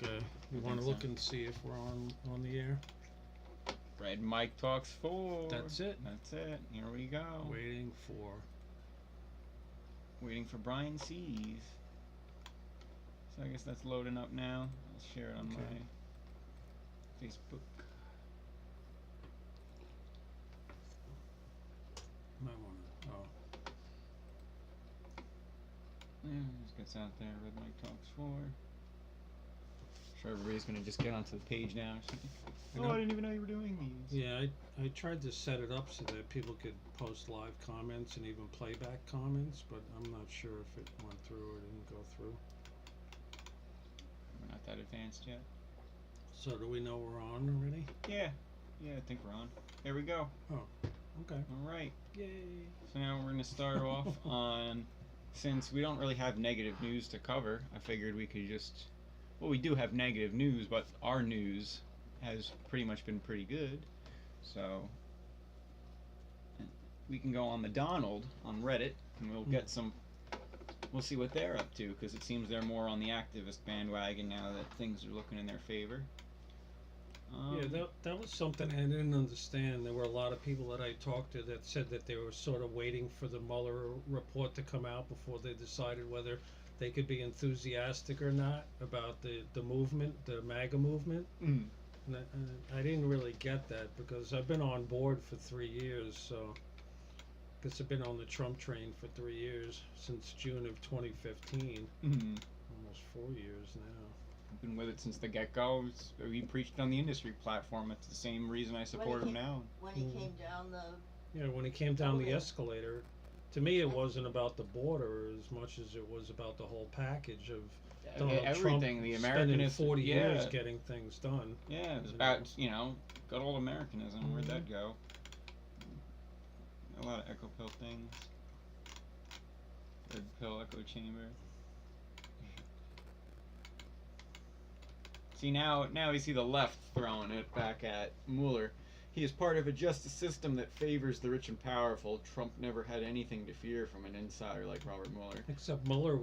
Okay. You want to look and see if we're on the air? Red Mike Talks 4. That's it. That's it. Here we go. Waiting for Brian C's. So I guess that's loading up now. I'll share it on my Facebook. Might want to. Oh. Yeah, just gets out there. Red Mike Talks 4. Sure, everybody's gonna just get onto the page now. I didn't even know you were doing these. Yeah, I tried to set it up so that people could post live comments and even playback comments, but I'm not sure if it went through or didn't go through. We're not that advanced yet. So do we know we're on already? Yeah, I think we're on. There we go. Oh, okay. All right. Yay. So now we're gonna start off on, since we don't really have negative news to cover, I figured we could just. Well, we do have negative news, but our news has pretty much been pretty good. So we can go on the Donald on Reddit, and we'll get some. We'll see what they're up to, because it seems they're more on the activist bandwagon now that things are looking in their favor. Yeah, that was something I didn't understand. There were a lot of people that I talked to that said that they were sort of waiting for the Mueller report to come out before they decided whether they could be enthusiastic or not about the movement, the MAGA movement. Mm. And I didn't really get that because I've been on board for 3 years, so I guess I've been on the Trump train for 3 years, since June of 2015. Mm-hmm. Almost 4 years now. I've been with it since the get-go. We preached on the industry platform. It's the same reason I support him now. When he came down the... Yeah, when he came down the escalator, to me it wasn't about the border as much as it was about the whole package of Donald everything, Trump the spending Americanism, 40 years getting things done. Yeah, it was about, good old Americanism. Where'd that go? A lot of echo pill things. Red pill echo chamber. See, now we see the left throwing it back at Mueller. He is part of a justice system that favors the rich and powerful. Trump never had anything to fear from an insider like Robert Mueller. Except Mueller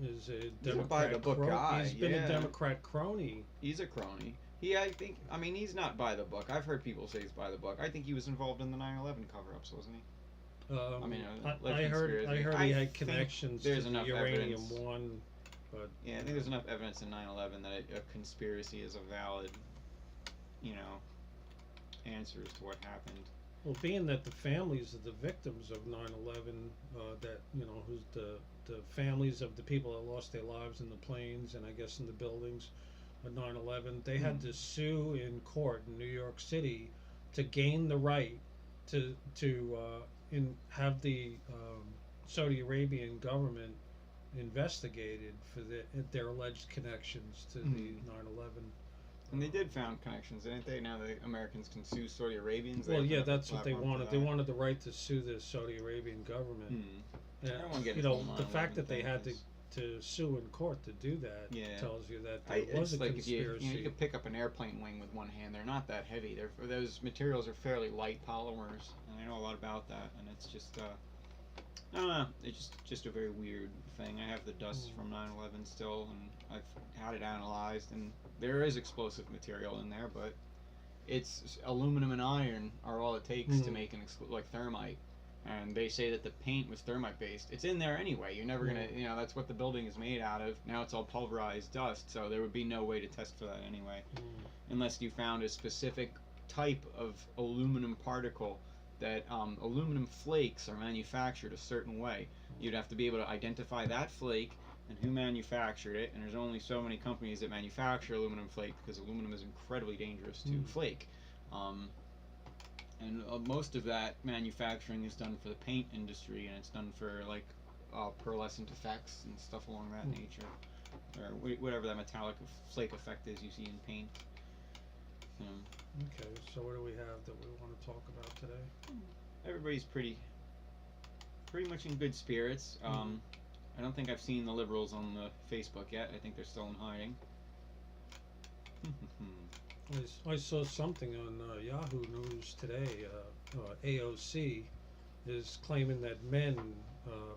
is a Democrat by-the-book guy. He's been a Democrat crony. He's a crony. He's not by the book. I've heard people say he's by the book. I think he was involved in the 9/11 cover-ups, wasn't he? I heard he had connections to the uranium evidence. one, but yeah, I think there's enough evidence in 9/11 that a conspiracy is a valid, answer as to what happened. Well, being that the families of the victims of 9/11, who's the families of the people that lost their lives in the planes and I guess in the buildings of 9/11, they had to sue in court in New York City to gain the right to have the Saudi Arabian government investigated for their alleged connections to the 9/11. And they did found connections, didn't they? Now the Americans can sue Saudi Arabians. Well, yeah, that's what they wanted. They wanted the right to sue the Saudi Arabian government. The fact that they had to sue in court to do that tells you that there was a conspiracy. You could pick up an airplane wing with one hand. They're not that heavy. Those materials are fairly light polymers, and I know a lot about that. And it's just, I don't know. It's just a very weird thing. I have the dust from 9/11 still, and I've had it analyzed, and there is explosive material in there, but it's aluminum and iron are all it takes to make like thermite. And they say that the paint was thermite based. It's in there anyway. You're never gonna, that's what the building is made out of. Now it's all pulverized dust, so there would be no way to test for that anyway, unless you found a specific type of aluminum particle that aluminum flakes are manufactured a certain way. You'd have to be able to identify that flake and who manufactured it, and there's only so many companies that manufacture aluminum flake because aluminum is incredibly dangerous to flake. And most of that manufacturing is done for the paint industry, and it's done for like pearlescent effects and stuff along that nature, or whatever that metallic flake effect is you see in paint. Okay, so what do we have that we want to talk about today? Everybody's pretty much in good spirits. I don't think I've seen the liberals on the Facebook yet. I think they're still in hiding. I saw something on Yahoo News today. AOC is claiming that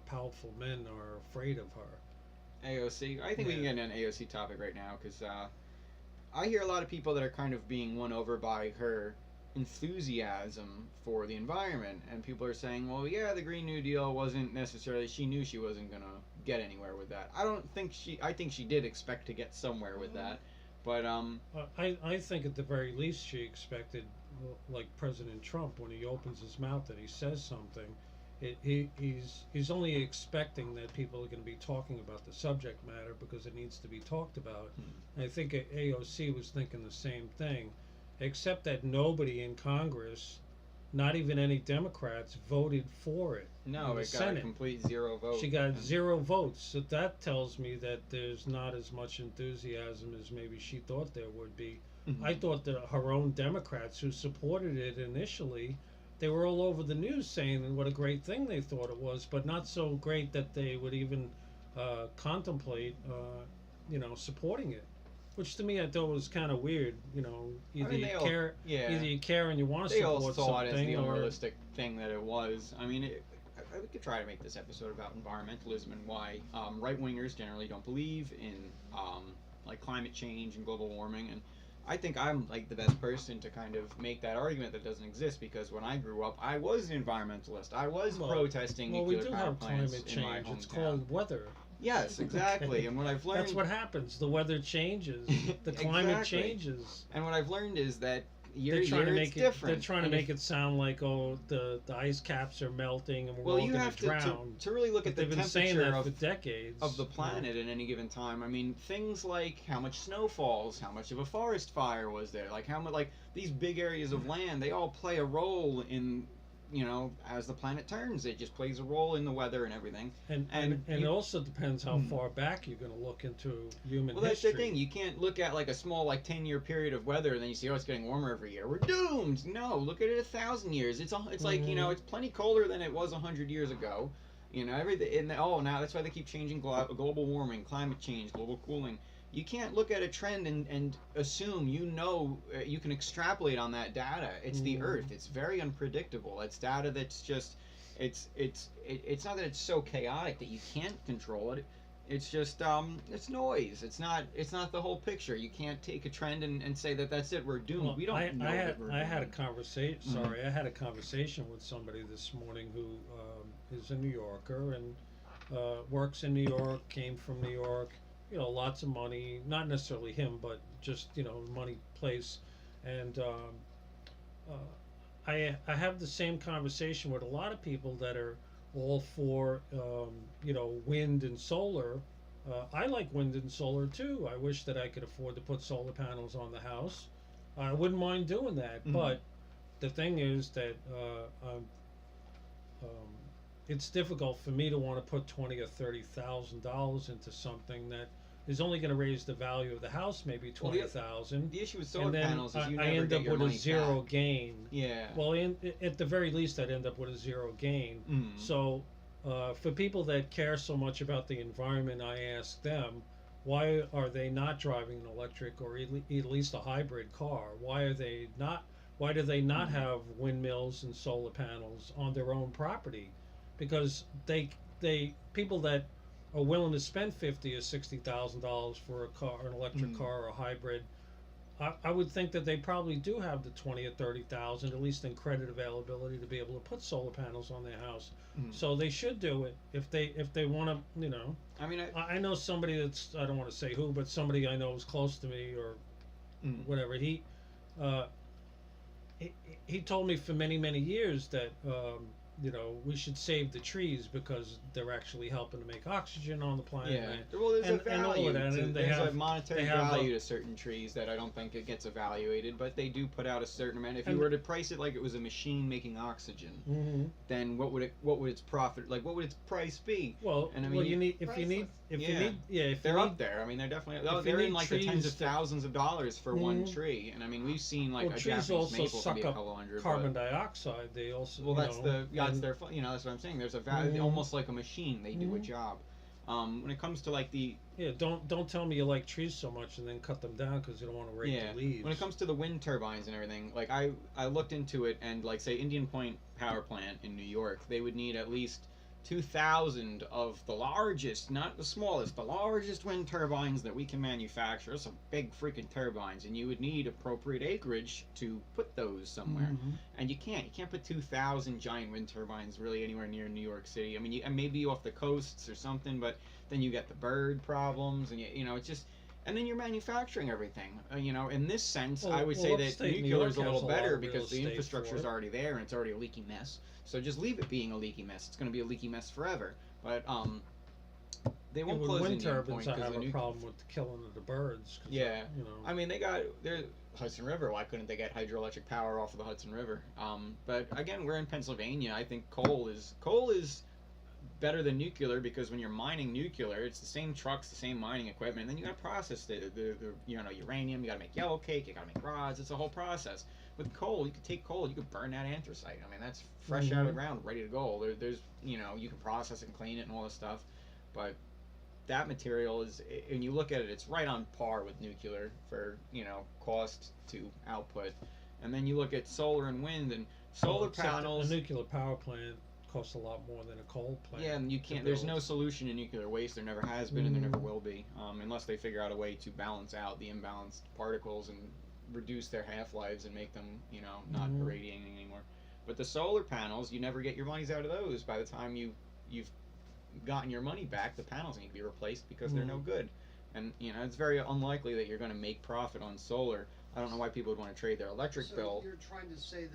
powerful men are afraid of her. AOC? I think we can get into an AOC topic right now, because I hear a lot of people that are kind of being won over by her enthusiasm for the environment, and people are saying, well, yeah, the Green New Deal wasn't necessarily, she knew she wasn't gonna get anywhere with that. I think she did expect to get somewhere with that, but I think at the very least she expected, like President Trump, when he opens his mouth and he says something, he's only expecting that people are going to be talking about the subject matter because it needs to be talked about. And I think AOC was thinking the same thing, except that nobody in Congress, not even any Democrats, voted for it. no, in the it got Senate. a complete 0 vote. She got and- 0 votes, so that tells me that there's not as much enthusiasm as maybe she thought there would be. Mhm. I thought that her own Democrats who supported it initially, they were all over the news saying what a great thing they thought it was, but not so great that they would even contemplate, supporting it. Which to me I thought was kind of weird. Either mean, they all- either you care and you want to They all support saw it as something, the or unrealistic thing that it was. I mean, we could try to make this episode about environmentalism and why right wingers generally don't believe in like climate change and global warming. And I think I'm like the best person to kind of make that argument that doesn't exist, because when I grew up, I was an environmentalist. I was protesting well, we nuclear do power have plants climate in my change. It's hometown. called weather. Yes, exactly. And what I've learned, That's what happens. The weather changes. The climate Exactly. changes. and what I've learned is that year They're to trying year to it's make it. different. They're trying to And make it sound like the ice caps are melting and we're well, all you going have to drown. to really look But at the they've been saying temperature that for of decades. the planet at any given time. I mean, things like how much snow falls, how much of a forest fire was there, like how much, like these big areas of land, they all play a role in, as the planet turns. It just plays a role in the weather and everything. And it also depends how far back you're going to look into human Well, that's history. the thing. You can't look at like a small, like 10-year period of weather and then you see, oh, it's getting warmer every year. We're doomed. No, look at it 1,000 years. It's like it's plenty colder than it was 100 years ago. Everything. Now that's why they keep changing global warming, climate change, global cooling. You can't look at a trend and assume you can extrapolate on that data. It's the Earth. It's very unpredictable. It's data that's just it's not that it's so chaotic that you can't control it. It's just it's noise. It's not the whole picture. You can't take a trend and say that that's it. We're doomed. Well, We don't know that we're I had a doomed. conversation. Sorry, I had a conversation with somebody this morning who is a New Yorker and works in New York. Came from New York. Lots of money. Not necessarily him, but just money place. And I have the same conversation with a lot of people that are all for wind and solar. I like wind and solar too. I wish that I could afford to put solar panels on the house. I wouldn't mind doing that, but the thing is that it's difficult for me to want to put $20,000 or $30,000 into something that is only going to raise the value of the house maybe $20,000. The issue with solar And then panels is you I never end get up your with a money zero back. gain. Yeah. Well, at the very least, I'd end up with a zero gain. So, for people that care so much about the environment, I ask them, why are they not driving an electric or at least a hybrid car? Why do they not have windmills and solar panels on their own property? Because people that are willing to spend $50,000 or $60,000 for a car, an electric car or a hybrid, I would think that they probably do have the 20 or 30,000, at least in credit availability, to be able to put solar panels on their house. So they should do it if they want to. I mean, I know somebody that's, I don't want to say who, but somebody I know is close to me or whatever. He told me for many years that we should save the trees because they're actually helping to make oxygen on the planet. yeah. Well, there's a and all value. of that, and There's a they monetary have value to certain trees that I don't think it gets evaluated, but they do put out a certain amount. If you And- were to price it like it was a machine making oxygen, then what would its profit, like what would its price be? Well, And I mean, you need if they're up there. I mean, they're definitely if you they're in need like the tens of trees to- thousands of dollars for one tree. And I mean, we've seen like Well, a trees Japanese also maple can suck be a up couple hundred. carbon but, dioxide. They also well, that's and- their that's what I'm saying. There's a value, almost like a machine. They do a job. When it comes to like the don't tell me you like trees so much and then cut them down because you don't want to rake the leaves. when it comes to the wind turbines and everything, like I looked into it, and like say Indian Point power plant in New York, they would need at least 2,000 of the largest, not the smallest, the largest wind turbines that we can manufacture. Those are big freaking turbines, and you would need appropriate acreage to put those somewhere. And you can't put 2,000 giant wind turbines really anywhere near New York City. I mean, and maybe off the coasts or something, but then you get the bird problems, and you know, it's just. And then you're manufacturing everything. You know, in this sense, I would say that nuclear is a little better because the infrastructure is already there and it's already a leaky mess. So just leave it being a leaky mess. It's going to be a leaky mess forever. But they won't close wind Indian turbines. Point I have the a problem with the killing of the birds. Yeah, you know. I mean, they got their Hudson River. Why couldn't they get hydroelectric power off of the Hudson River? But again, we're in Pennsylvania. I think coal is better than nuclear because when you're mining nuclear, it's the same trucks, the same mining equipment, and then you got to process the uranium. You got to make yellow cake. You got to make rods. It's a whole process. With coal, you could take coal, you could burn that anthracite. I mean, that's fresh out of the ground, ready to go. There's you can process it and clean it and all this stuff, but that material is, when you look at it, it's right on par with nuclear for cost to output. And then you look at solar and wind and solar panels. A nuclear power plant costs a lot more than a coal plant. Yeah, and you can't. There's no solution to nuclear waste. There never has been, and there never will be, unless they figure out a way to balance out the imbalanced particles and reduce their half-lives and make them, not irradiating anymore. But the solar panels, you never get your monies out of those. By the time you've gotten your money back, the panels need to be replaced because they're no good. And it's very unlikely that you're going to make profit on solar. I don't know why people would want to trade their electric bill. So you're trying to say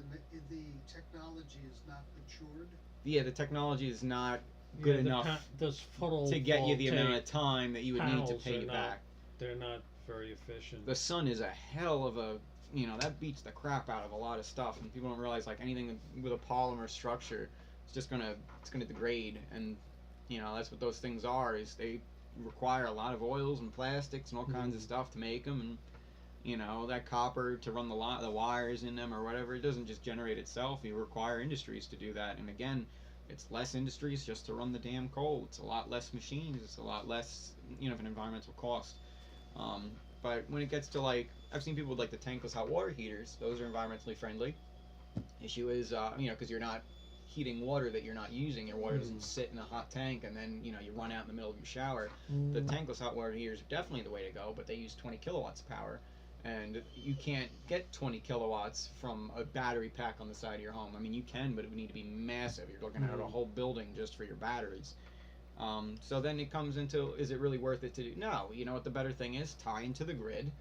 the technology is not matured? Yeah, the technology is not good enough to get you the amount of time that you would need to pay you back. They're not very efficient. The sun is a hell of a, that beats the crap out of a lot of stuff, and people don't realize like anything with a polymer structure, it's gonna degrade, and that's what those things are. Is they require a lot of oils and plastics and all kinds of stuff to make them, and that copper to run the wires in them or whatever, it doesn't just generate itself. You require industries to do that, and again, it's less industries just to run the damn coal. It's a lot less machines. It's a lot less of an environmental cost. But when it gets to I've seen people with the tankless hot water heaters. Those are environmentally friendly. Issue is because you're not heating water that you're not using. Your water doesn't sit in a hot tank and then you run out in the middle of your shower. The tankless hot water heaters are definitely the way to go, but they use 20 kilowatts of power. And you can't get 20 kilowatts from a battery pack on the side of your home. I mean, you can, but it would need to be massive. You're looking at a whole building just for your batteries. So then it comes into, is it really worth it to do? No. You know what the better thing is? Tie into the grid.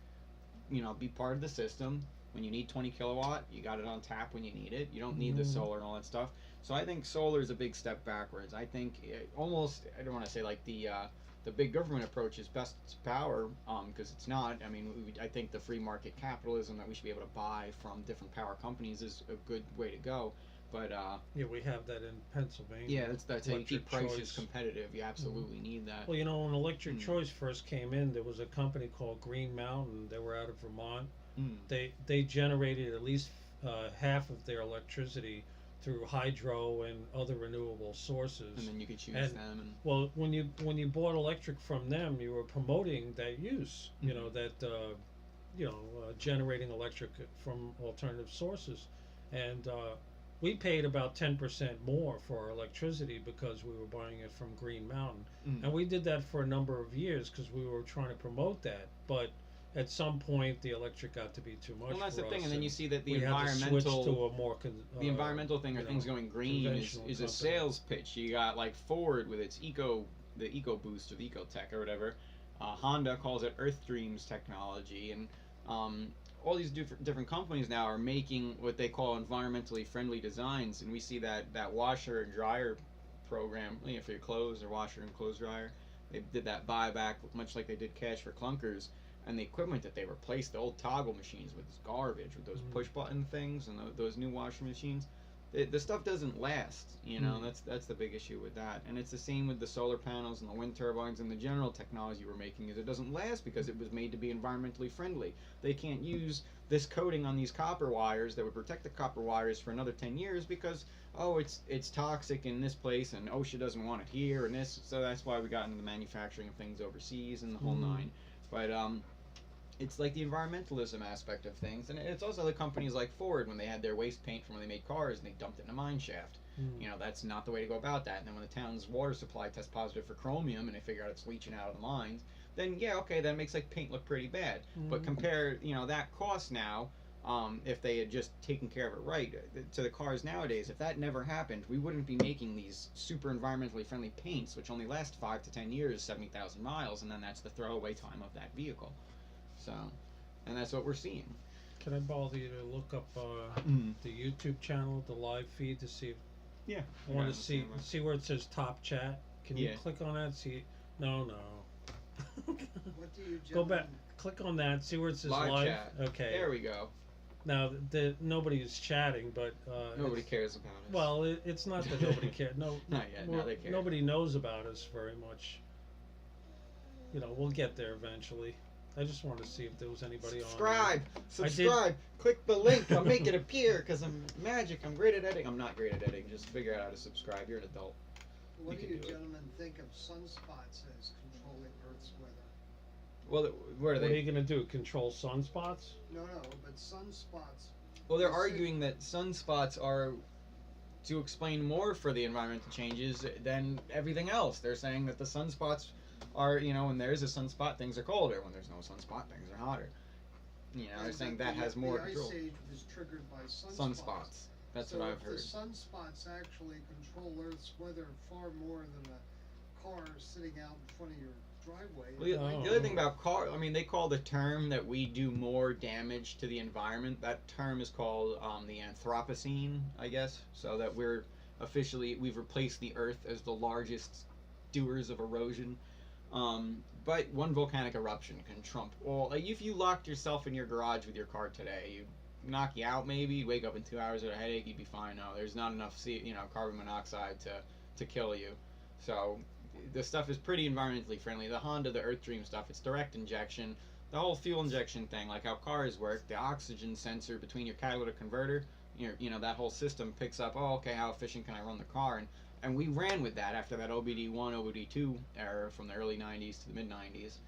Be part of the system. When you need 20 kilowatt, you got it on tap when you need it. You don't need the solar and all that stuff. So I think solar is a big step backwards. I think almost, I don't want to say the big government approach is best power, because it's not. I mean, I think the free market capitalism that we should be able to buy from different power companies is a good way to go. But yeah, we have that in Pennsylvania. Yeah, that's how you keep prices choice. Competitive. You absolutely need that. Well, when electric choice first came in, there was a company called Green Mountain. They were out of Vermont. They generated at least half of their electricity through hydro and other renewable sources. And then you could choose them. And well, when you bought electric from them, you were promoting that use. Generating electric from alternative sources, and we paid about 10% more for our electricity because we were buying it from Green Mountain, and we did that for a number of years because we were trying to promote that. But at some point, the electric got to be too much. Well, that's for the thing, us, and then you see that the we environmental, had to switch to a more the environmental thing, or things going green, is a sales pitch. You got Ford with its the Eco Boost or the Eco Tech or whatever. Honda calls it Earth Dreams technology, and all these different companies now are making what they call environmentally friendly designs, and we see that washer and dryer program, for your clothes, or washer and clothes dryer. They did that buyback, much like they did cash for clunkers. And the equipment that they replaced, the old toggle machines, with this garbage, with those push button things, and those new washer machines, the stuff doesn't last. That's the big issue with that. And it's the same with the solar panels and the wind turbines and the general technology we're making. Is it doesn't last because it was made to be environmentally friendly. They can't use this coating on these copper wires that would protect the copper wires for another 10 years because it's toxic in this place and OSHA doesn't want it here and this. So that's why we got into the manufacturing of things overseas and the whole nine. But it's like the environmentalism aspect of things, and it's also the companies like Ford when they had their waste paint from when they made cars and they dumped it in a mine shaft. You know, that's not the way to go about that. And then when the town's water supply tests positive for chromium and they figure out it's leaching out of the lines, then yeah, okay, that makes like paint look pretty bad. But compare, you know, that cost now, if they had just taken care of it right, to the cars nowadays. If that never happened, we wouldn't be making these super environmentally friendly paints, which only last 5 to 10 years, 70,000 miles, and then that's the throwaway time of that vehicle. So, and that's what we're seeing. Can I bother you to look up the YouTube channel, the live feed, to see if Yeah. I want to see where it says top chat? Can you Yeah. click on that? See? No. What do you Go back. gentlemen, Click on that. See where it says Live live. chat. Okay. There we go. Now nobody's chatting, but Nobody it's- cares about us. Well, it's not that nobody cares. No, Not yet. Now they care. Nobody knows about us very much. You know, we'll get there eventually. I just wanted to see if there was anybody Subscribe. on. Subscribe. Click the link. I'll make it appear because I'm magic. I'm great at editing. I'm not great at editing. Just figure out how to subscribe. You're an adult. what You do can you do it. gentlemen think of sunspots as controlling Earth's weather? Well, where are What are they? you gonna do? Control sunspots? No, but sunspots, Well, they're Yes, arguing that sunspots are to explain more for the environmental changes than everything else. They're saying that the sunspots are, you know, when there's a sunspot, things are colder. When there's no sunspot, things are hotter. You know, they're and saying the- that has more the control. Ice Age was triggered by Sunspots. That's so what I've if heard. the sunspots actually control Earth's weather far more than a car sitting out in front of your driveway. Well, Oh. the other thing about I mean, they call the term that we do more damage to the environment. That term is called the Anthropocene, I guess. So that we've replaced the Earth as the largest doers of erosion. But one volcanic eruption can trump all. Like, if you locked yourself in your garage with your car today, you knock you out maybe. You wake up in 2 hours with a headache, you'd be fine. No, there's not enough carbon monoxide to kill you. So the stuff is pretty environmentally friendly. The Honda, the Earth Dream stuff, it's direct injection. The whole fuel injection thing, like how cars work, the oxygen sensor between your catalytic converter, that whole system picks up, oh, okay, how efficient can I run the car? And we ran with that after that OBD1, OBD2 era from the early 90s to the mid 90s.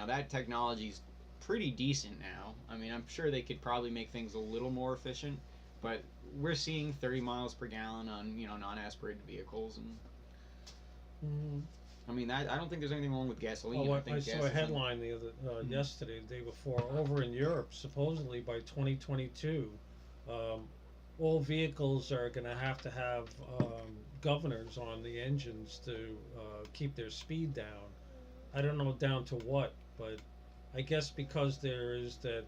That technology's pretty decent now. I mean, I'm sure they could probably make things a little more efficient, but we're seeing 30 miles per gallon on, non-aspirated vehicles. And I mean, I don't think there's anything wrong with gasoline. I think I gas saw a is headline yesterday, the day before, over in Europe, supposedly by 2022, all vehicles are going to have governors on the engines to keep their speed down. I don't know down to what, but I guess because there is that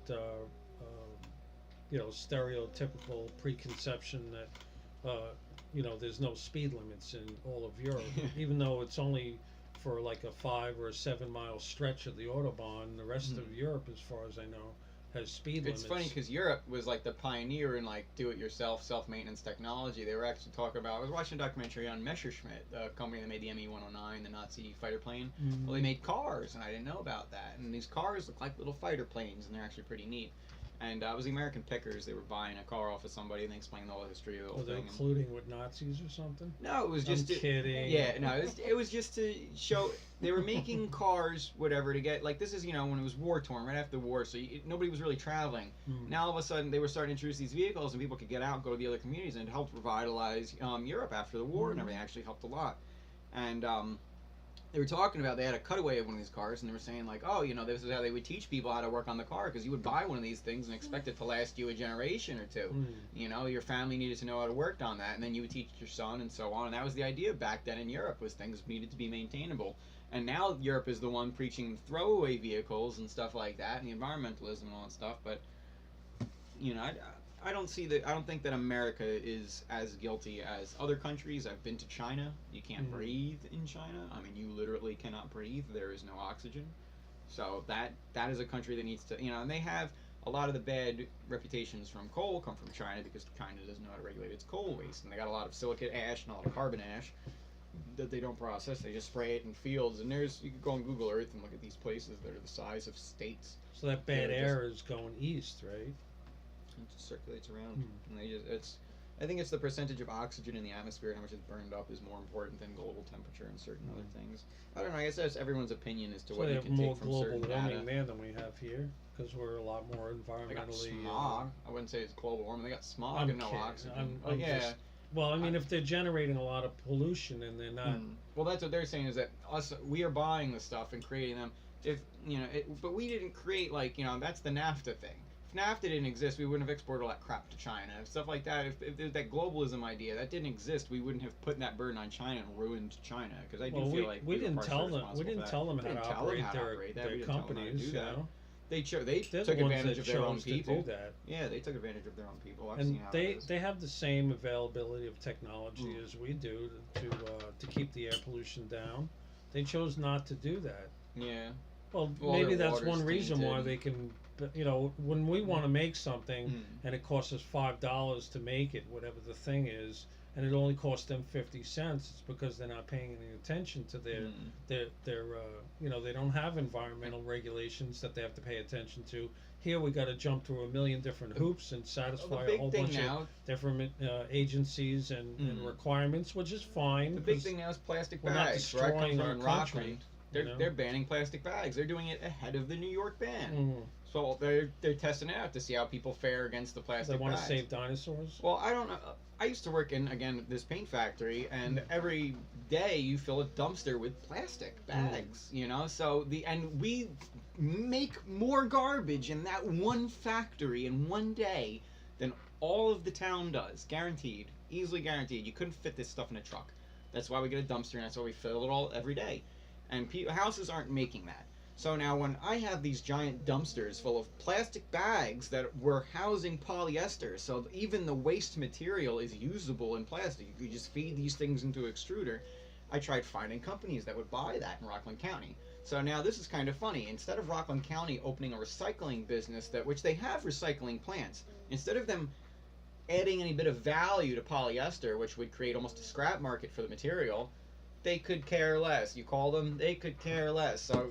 stereotypical preconception that there's no speed limits in all of Europe, even though it's only for like a 5 or a 7 mile stretch of the Autobahn. The rest of Europe, as far as I know, has speed limits. It's funny because Europe was like the pioneer in like do-it-yourself, self-maintenance technology. They were actually talking about. I was watching a documentary on Messerschmitt, the company that made the Me-109, the Nazi fighter plane. Well, they made cars, and I didn't know about that. And these cars look like little fighter planes, and they're actually pretty neat. And it was the American Pickers. They were buying a car off of somebody, and they explained the whole history of the whole Were they thing. colluding with Nazis or something? No, it was just I'm kidding. Yeah, no, it was just to show they were making cars, whatever, to get like this is when it was war torn, right after the war, so nobody was really traveling. Now all of a sudden they were starting to introduce these vehicles, and people could get out and go to the other communities, and it helped revitalize Europe after the war and everything. Actually helped a lot. And they were talking about they had a cutaway of one of these cars, and they were saying like, oh, this is how they would teach people how to work on the car, because you would buy one of these things and expect it to last you a generation or two. Your family needed to know how to work on that, and then you would teach your son and so on. And that was the idea back then in Europe, was things needed to be maintainable. And now Europe is the one preaching throwaway vehicles and stuff like that, and the environmentalism and all that stuff. But I don't see that. I don't think that America is as guilty as other countries. I've been to China. You can't breathe in China. I mean, you literally cannot breathe. There is no oxygen. So that is a country that needs to, and they have a lot of the bad reputations from coal come from China, because China doesn't know how to regulate its coal waste, and they got a lot of silicate ash and a lot of carbon ash that they don't process. They just spray it in fields, and you can go on Google Earth and look at these places that are the size of states. So that bad air is going east, right? It just circulates around, and I think it's the percentage of oxygen in the atmosphere, how much is burned up, is more important than global temperature and certain other things. I don't know. I guess that's everyone's opinion as to So what they you have can more take from global certain warming data. there than we have here, because we're a lot more They got environmentally. smog. I wouldn't say it's global warming. They got smog I'm and no kidding. oxygen. I'm yeah. just Well, I mean, if they're generating a lot of pollution and they're not, Well, that's what they're saying is that we are buying the stuff and creating them. If but we didn't create that's the NAFTA thing. If NAFTA didn't exist, we wouldn't have exported all that crap to China. Stuff like that. If there's that globalism idea that didn't exist, we wouldn't have put that burden on China and ruined China. Because I do feel like we didn't tell them. We didn't tell them We how didn't to tell them operate how to operate that. We their didn't tell them how to companies. do You that. know, They they're took the ones advantage that of their own chose people. to do that. Yeah, they took advantage of their own people. I've And seen how it is. they have the same availability of technology as we do to keep the air pollution down. They chose not to do that. Yeah. Well, Well, maybe their that's one water's reason why tainted. they can. But, when we want to make something and it costs us $5 to make it, whatever the thing is, and it only costs them 50 cents, it's because they're not paying any attention to their they don't have environmental regulations that they have to pay attention to. Here we got to jump through a million different hoops and satisfy a whole bunch of different agencies and requirements, which is fine. The big thing now is plastic we're not bags. Where I come destroying from our in country. Rockland, you know? they're banning plastic bags. They're doing it ahead of the New York ban. Mhm. So they're testing it out to see how people fare against the plastic They want to bags. save dinosaurs. Well, I don't know. I used to work in this paint factory, and every day you fill a dumpster with plastic bags. So we make more garbage in that one factory in one day than all of the town does, guaranteed, easily guaranteed. You couldn't fit this stuff in a truck. That's why we get a dumpster, and that's why we fill it all every day. And houses aren't making that. So now when I have these giant dumpsters full of plastic bags that were housing polyester, so even the waste material is usable in plastic. You could just feed these things into an extruder. I tried finding companies that would buy that in Rockland County. So now this is kind of funny. Instead of Rockland County opening a recycling business, which they have recycling plants, instead of them adding any bit of value to polyester, which would create almost a scrap market for the material, they could care less. You call them, they could care less. So,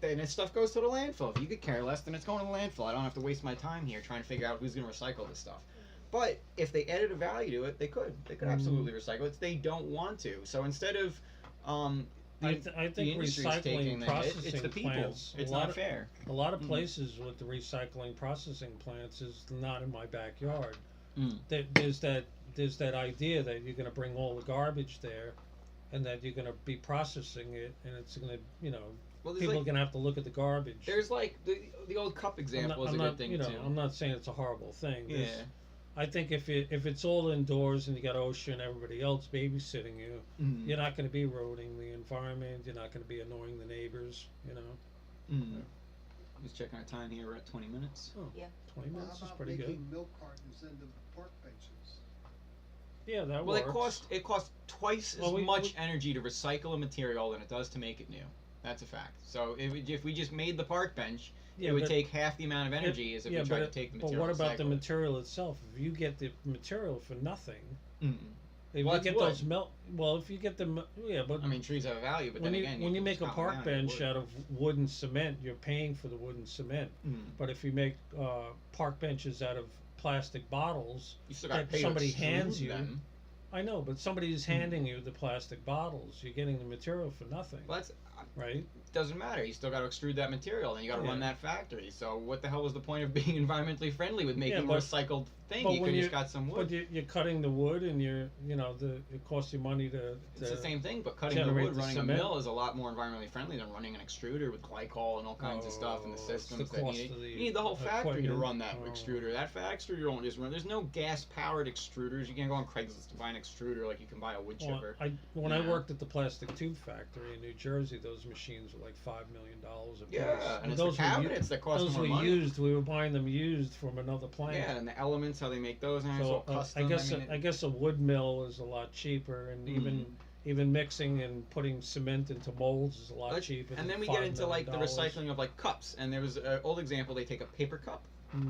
then this stuff goes to the landfill. If you could care less, then it's going to the landfill. I don't have to waste my time here trying to figure out who's going to recycle this stuff. But if they added a value to it, they could. They could absolutely recycle it. They don't want to. So instead of I think industry's taking recycling the hit, processing it's the people. plants. It's not fair. A lot of places with the recycling processing plants is not in my backyard. There's that idea that you're going to bring all the garbage there, and that you're going to be processing it, and it's going to, Well, people are going to have to look at the garbage. There's the old cup example is a good thing too. I'm not saying it's a horrible thing. Yeah. I think if it's all indoors and you got OSHA and everybody else babysitting you, you're not going to be eroding the environment. You're not going to be annoying the neighbors. Just checking our time here. We're at 20 minutes. Oh, Yeah. 20 Well, minutes how is about pretty good. making milk cartons into park benches? Yeah, that Well, works. it costs twice as much energy to recycle a material than it does to make it new. That's a fact. So if we just made the park bench, it would take half the amount of energy as if we tried to take the material. But what about the recycle it. material itself? If you get the material for nothing, if Well, you get wood. those if you get the but I mean, trees have a value, but when then you again, when you can make a chop them park down and bench wood. out of wood and cement, you're paying for the wood and cement. But But if you make park benches out of plastic bottles, you still got to that pay somebody to hands extrude you, them. I know, but somebody's handing you the plastic bottles. You're getting the material for nothing, Well, that's right? doesn't matter. You still got to extrude that material, and you got to Yeah. run that factory. So what the hell was the point of being environmentally friendly with making a but- recycled thing? but You when could you- just got some wood. But you're cutting the wood, and it costs you money to. It's the same thing, but cutting the generate wood, the running a cement. mill is a lot more environmentally friendly than running an extruder with glycol and all kinds of stuff and the Oh, it's systems the that cost you need. of the You need the whole factory to equipment. run that Oh. extruder. That extruder won't just run. There's no gas-powered extruders. You can't go on Craigslist to buy an extruder like you can buy a wood Well, chipper. when I Yeah. worked at the plastic tube factory in New Jersey, those machines were like $5 million a piece. Yeah, and it's those the were cabinets that cost those more were money. used. We were buying them used from another plant. Yeah, and the elements, how they make those, and it's So all custom. I guess a wood mill is a lot cheaper, and even mixing and putting cement into molds is a lot cheaper. And than then we $5 get into like the million. recycling of like cups. And there was an old example. They take a paper cup,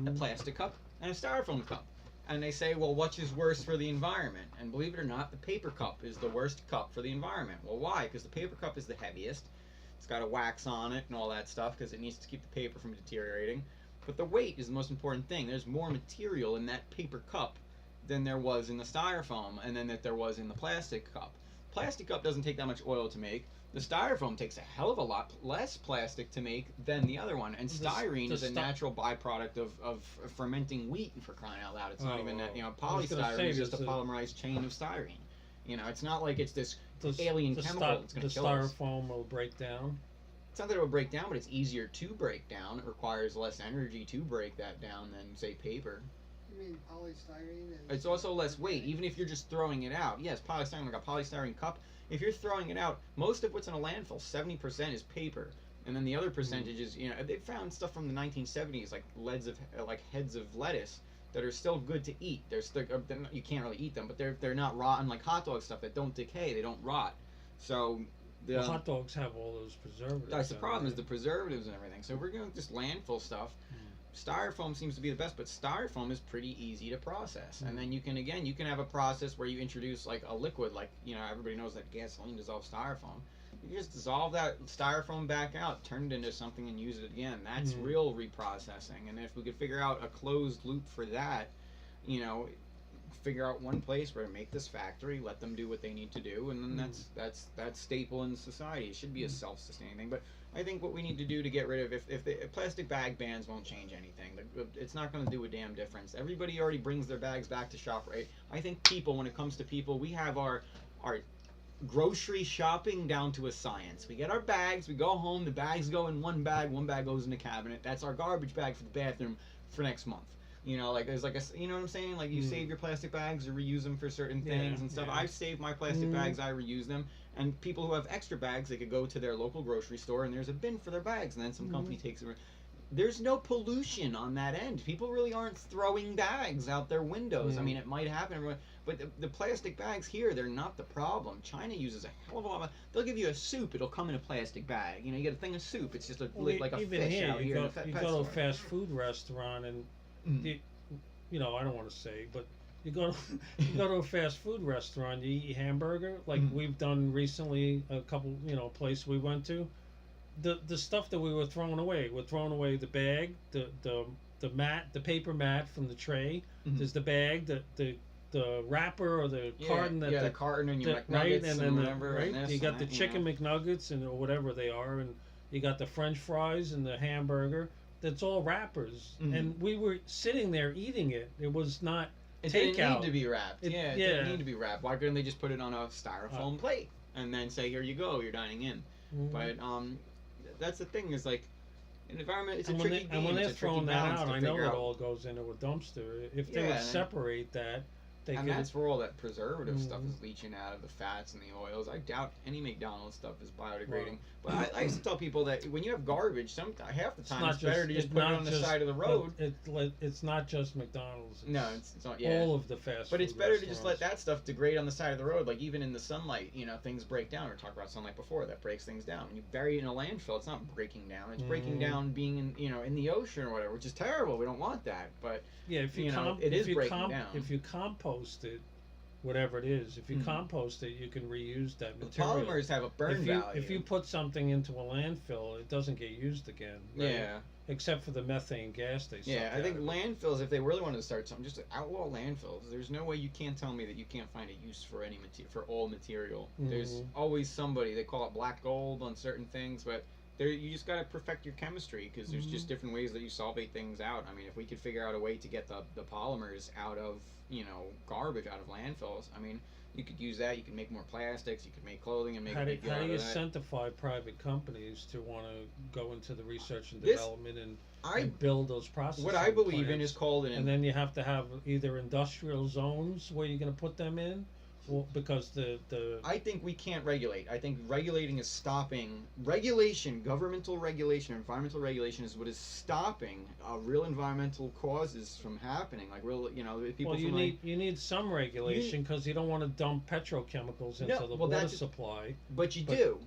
a plastic cup, and a styrofoam cup, and they say, well, which is worse for the environment? And believe it or not, the paper cup is the worst cup for the environment. Well, why? Because the paper cup is the heaviest. It's got a wax on it and all that stuff because it needs to keep the paper from deteriorating. But the weight is the most important thing. There's more material in that paper cup than there was in the styrofoam, and then that there was in the plastic cup. Plastic cup doesn't take that much oil to make. The styrofoam takes a hell of a lot less plastic to make than the other one, and styrene is a natural byproduct of fermenting wheat. For crying out loud, it's not even that. Polystyrene is just a polymerized chain of styrene. It's not like it's this alien chemical that's going to kill us. The styrofoam will break down. It's not that it will break down, but it's easier to break down. It requires less energy to break that down than, say, paper. You mean polystyrene? It's also less weight, even if you're just throwing it out. Yes, polystyrene, like a polystyrene cup. If you're throwing it out, most of what's in a landfill, 70% is paper, and then the other percentage is, they found stuff from the 1970s, like heads of lettuce that are still good to eat. They're still, you can't really eat them, but they're not rotten like hot dog stuff that don't decay, they don't rot. So the hot dogs have all those preservatives. That's the problem, is the preservatives and everything. So if we're going to just landfill stuff. Styrofoam seems to be the best, but styrofoam is pretty easy to process. And then you can have a process where you introduce like a liquid, like everybody knows that gasoline dissolves styrofoam. You just dissolve that styrofoam back out, turn it into something, and use it again. That's real reprocessing. And if we could figure out a closed loop for that, figure out one place where to make this factory, let them do what they need to do, and then that's staple in society. It should be a self-sustaining thing. But I think what we need to do to get rid of, if the plastic bag bans won't change anything, it's not going to do a damn difference. Everybody already brings their bags back to shop, right? I think when it comes to people, we have our grocery shopping down to a science. We get our bags, we go home, the bags go in one bag goes in the cabinet. That's our garbage bag for the bathroom for next month. There's like you know what I'm saying? Like, you save your plastic bags or reuse them for certain things and stuff. I've saved my plastic bags, I reuse them. And people who have extra bags, they could go to their local grocery store and there's a bin for their bags, and then some company takes them. There's no pollution on that end. People really aren't throwing bags out their windows. I mean, it might happen, but the plastic bags here, they're not the problem. China uses a hell of a lot. They'll give you a soup, it'll come in a plastic bag. You get a thing of soup, it's just like a fish out here. You go to a fast food restaurant and I don't want to say, but you go to a fast food restaurant, you eat hamburger, like we've done recently, a couple place we went to. The stuff that we were throwing away, the bag, the mat, the paper mat from the tray. There's the bag, the wrapper or the carton the carton and your McNuggets, right, and then whatever, and you got the chicken McNuggets or whatever they are, and you got the French fries and the hamburger. That's all wrappers, and we were sitting there eating it. It was not takeout. It didn't need to be wrapped. It didn't need to be wrapped. Why couldn't they just put it on a styrofoam plate and then say, "Here you go, you're dining in"? But that's the thing, is like an environment. It's a tricky game. And when they're it's a tricky throwing that out, I know it out. all goes into a dumpster. If they would separate that. And that's where all that preservative stuff is leaching out of the fats and the oils. I doubt any McDonald's stuff is biodegrading. But I used to tell people that when you have garbage, half the time it's better to just put it on the side of the road. It's not just McDonald's. No, it's not. Yeah. All of the fast food But it's better to just let that stuff degrade on the side of the road. Like, even in the sunlight, things break down. We talked about sunlight before. That breaks things down. When you bury it in a landfill, it's not breaking down. It's breaking down being in the ocean or whatever, which is terrible. We don't want that. But if you if you compost it, whatever it is, if you compost it, you can reuse that material. The polymers have a burn value. If you put something into a landfill, it doesn't get used again. Right? Yeah. Except for the methane gas they suck. Yeah, I think landfills, if they really wanted to start something, just outlaw landfills. There's no way you can't tell me that you can't find a use for for all material. There's always somebody. They call it black gold on certain things, but you just got to perfect your chemistry, because there's just different ways that you solvate things out. I mean, if we could figure out a way to get the polymers out of garbage, out of landfills, I mean, you could use that. You could make more plastics. You could make clothing and make. How do you incentivize private companies to want to go into the research and development and build those processes? What I believe in is called and then you have to have either industrial zones where you're going to put them in. Well, because I think we can't regulate. I think regulating is stopping. Governmental regulation, environmental regulation is what is stopping real environmental causes from happening. Like real, people. Well, you need some regulation, because you don't want to dump petrochemicals into the water supply. But you do.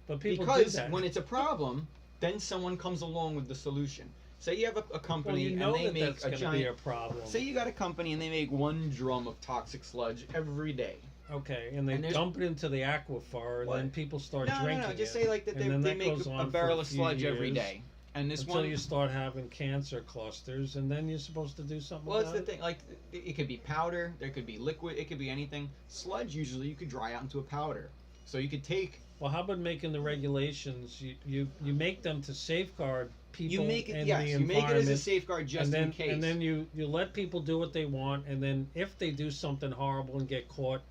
But people do that. When it's a problem, then someone comes along with the solution. Say you have a company and they make a giant. Be a problem. Say you got a company and they make 1 drum of toxic sludge every day. Okay, and they dump it into the aquifer, and then people start drinking it. No, just say like that they make a barrel of sludge every day. And until you start having cancer clusters, and then you're supposed to do something about it. Well, it's the thing, like, it could be powder, there could be liquid, it could be anything. Sludge, usually, you could dry out into a powder. So you could take. Well, how about making the regulations? You make them to safeguard people You make it, and yes, the you environment. make it as a safeguard just and then, in case. And then you let people do what they want, and then if they do something horrible and get caught,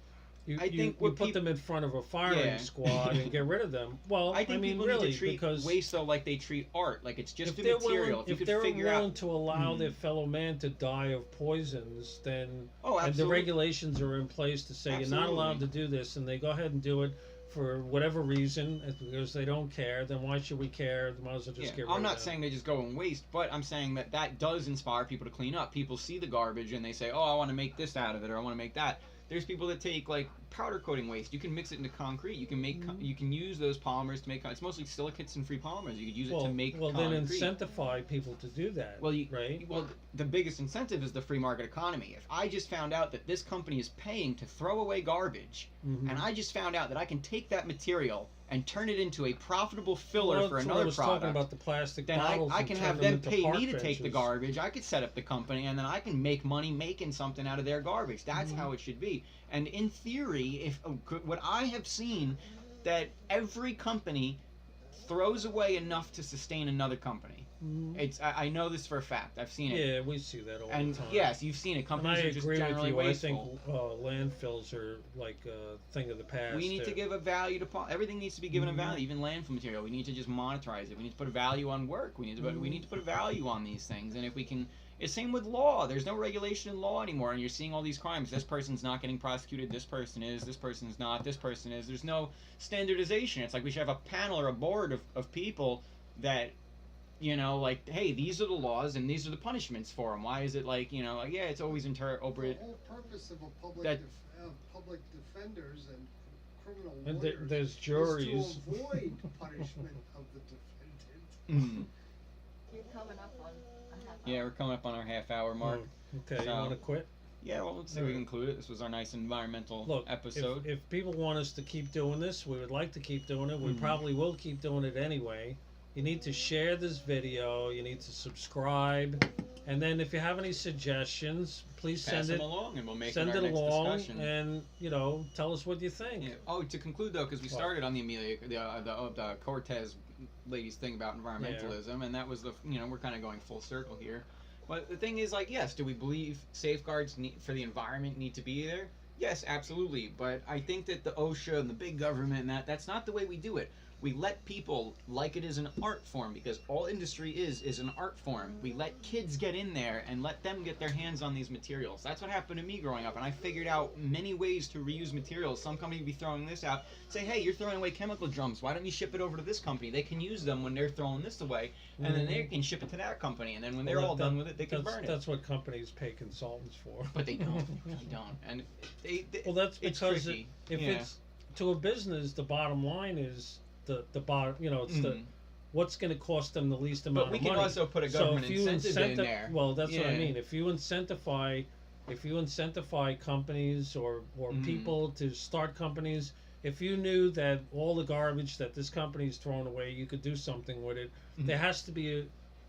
you put them in front of a firing squad and get rid of them. Well, I think people really, need to treat because waste though like they treat art, like it's just if a they're material. willing, if you they're could figure willing out to allow their fellow man to die of poisons, then and the absolutely. regulations are in place to say you're not Absolutely. allowed to do this, and they go ahead and do it for whatever reason, because they don't care, then why should we care? They might as well just get rid I'm of not them. saying they just go and waste, but I'm saying that does inspire people to clean up. People see the garbage and they say, oh, I want to make this out of it, or I want to make that. There's people that take like powder coating waste. You can mix it into concrete. You can make you can use those polymers to make. It's mostly silicates and free polymers. You could use it to make concrete. Then incentivize people to do that. Well, right? Well, the biggest incentive is the free market economy. If I just found out that this company is paying to throw away garbage, and I just found out that I can take that material and turn it into a profitable filler for another I was product, talking about the plastic then bottles I can and have turn them into pay park me to take the benches. garbage. I could set up the company, and then I can make money making something out of their garbage. That's how it should be. And in theory, if what I have seen, that every company throws away enough to sustain another company. It's I know this for a fact. I've seen it. Yeah, we see that all And the time. yes, you've seen it. Companies and I are just agree with generally you. wasteful. I think landfills are like a thing of the past. We need to give a value to everything needs to be given a value, even landfill material. We need to just monetize it. We need to put a value on work. We need to put a value on these things. And if we can, it's same with law. There's no regulation in law anymore, and you're seeing all these crimes. This person's not getting prosecuted. This person is. This person's not. This person is. There's no standardization. It's like we should have a panel or a board of people that, you know, like, hey, these are the laws and these are the punishments for them. Why is it like, you know, like, yeah, it's always The whole purpose of a public defenders and criminal And lawyers there's juries. is to avoid punishment of the defendant. You're coming up on a half Yeah, hour. we're coming up on our half-hour mark. Okay, you So- want to quit? Yeah, well, let's see if we can conclude it. This was our nice environmental Look, episode. if people want us to keep doing this, we would like to keep doing it. We probably will keep doing it anyway. You need to share this video. You need to subscribe. And then if you have any suggestions, please Pass send them it. along, and we'll make Send it our it next along, discussion. and tell us what you think. Yeah. Oh, to conclude though, because we started on the Cortez lady's thing about environmentalism, and that was we're kind of going full circle here. But the thing is, like, yes, do we believe safeguards for the environment need to be there? Yes, absolutely. But I think that the OSHA and the big government and that's not the way we do it. We let people like it as an art form, because all industry is an art form. We let kids get in there and let them get their hands on these materials. That's what happened to me growing up, and I figured out many ways to reuse materials. Some company would be throwing this out, say, hey, you're throwing away chemical drums. Why don't you ship it over to this company? They can use them when they're throwing this away, and then they can ship it to that company, and then when they're all done with it, they can burn it. That's what companies pay consultants for. But they don't. They don't. And well, that's it's because tricky. it's to a business, the bottom line is the bottom. It's what's going to cost them the least amount of money. But we can also put a government incentive in there. Well, that's what I mean. If you incentivize companies or people to start companies, if you knew that all the garbage that this company is throwing away, you could do something with it. There has to be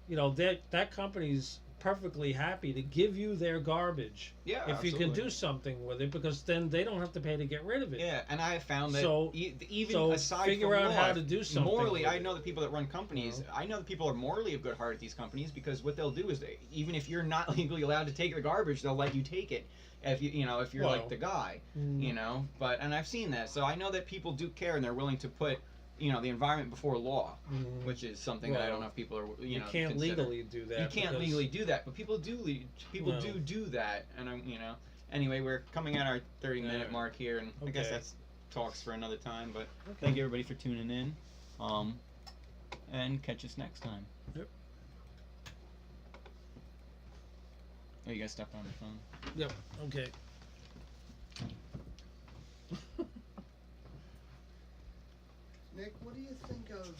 that company's perfectly happy to give you their garbage if you can do something with it, because then they don't have to pay to get rid of it. Yeah, and I have found that even so aside figure from out law, how to do something morally, with I it. know the people that run companies. I know that people are morally of good heart at these companies, because what they'll do is even if you're not legally allowed to take the garbage, they'll let you take it. If if you're like the guy, But and I've seen that, so I know that people do care and they're willing to put the environment before law, which is something that I don't know if people are you can't consider. legally do that. You can't legally do that, but people do do that, and I'm Anyway, we're coming at our 30-minute mark here, and I guess that's talks for another time. But thank you everybody for tuning in, and catch us next time. Yep. Oh, you guys stepped on the phone. Yep. Okay. Nick, what do you think of